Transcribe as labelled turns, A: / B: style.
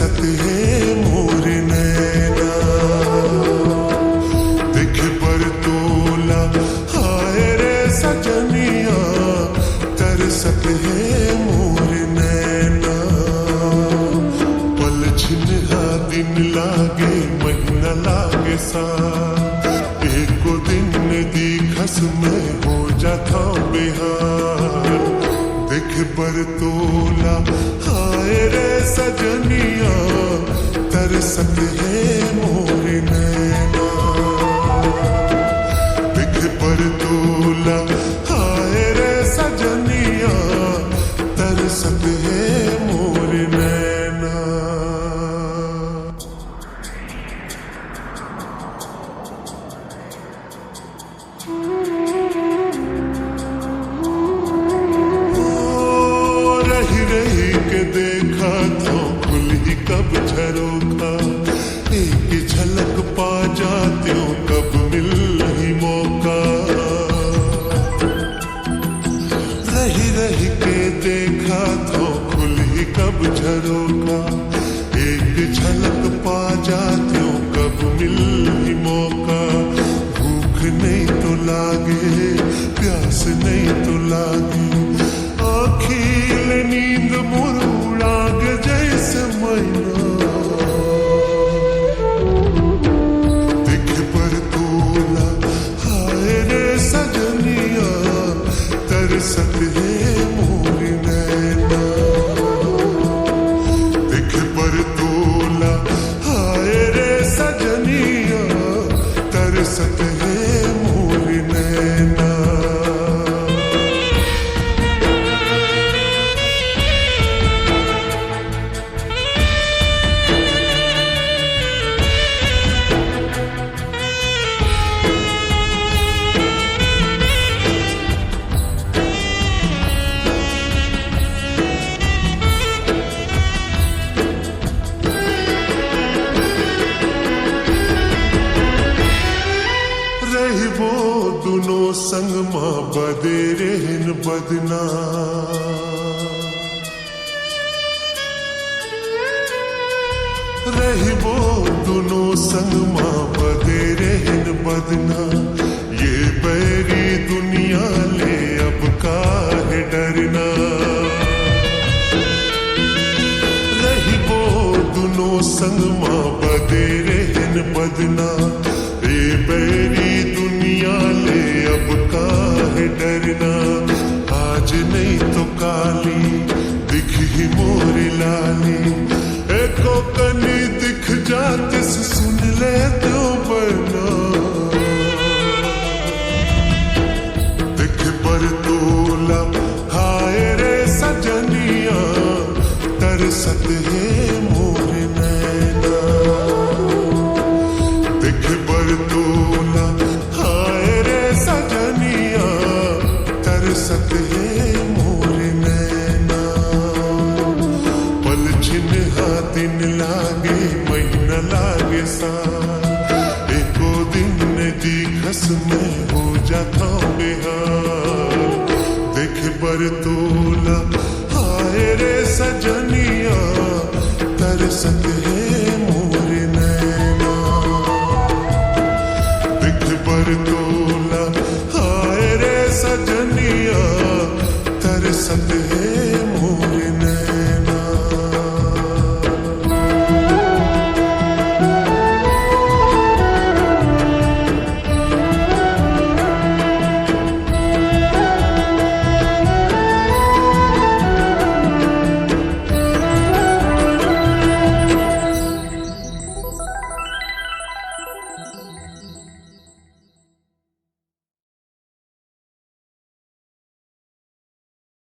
A: तरसत है मोर नैना। दिख पर तोला हाय रे सजनिया, तरसत है मोर नैना। पल छिन्हा दिन लागे महीना लागे साल, एको दिन दिखस में हो जाता बेहाल। दिख पर तोला हाय रे सजनिया, तरसत है मोर नैना। दिख पर तोला हाय रे सजनिया, तरसत है मोर नैना। रही के देखा तो खुल ही कब झरोखा, एक झलक पा जाते हो कब मिल ही मौका। रही के देखा तो खुल ही कब झरोखा, एक झलक पा जाते हो कब मिल ही मौका। भूख नहीं तो लागे, प्यास नहीं तो लागे, आखिल नींद मुरुड़ाग जैसे मैना। दिख पर तोला हाय रे सजनिया, तरसत है मोर नैना। दिख पर तोला हाय रे सजनिया, तरसत है मोर नैना। वो दोनों संग माँ बदे रहन बदना। रही वो दोनों संग माँ बदे रहन बदना। ये बैरी दुनिया ले अब काहे डरना। रही वो दोनों संग माँ बदे रहन बदना। ये बैरी दुनिया ले अब काहे डरना। आज नहीं तो काली दिख ही मोरी लाली, एको कनी दिख जाते से सुन ले तो बना। दिख पर तोला हाय रे सजनिया, तरसत है मोर नैना। दिख पर तोला हाय रे सजनिया, तरसत है मोर नैना। पल छिन्हा दिन लागे महीना लागे साल, एको दिन दिखस में हो जाता बेहाल। दिख पर तोला हाय रे सजनिया, तरसत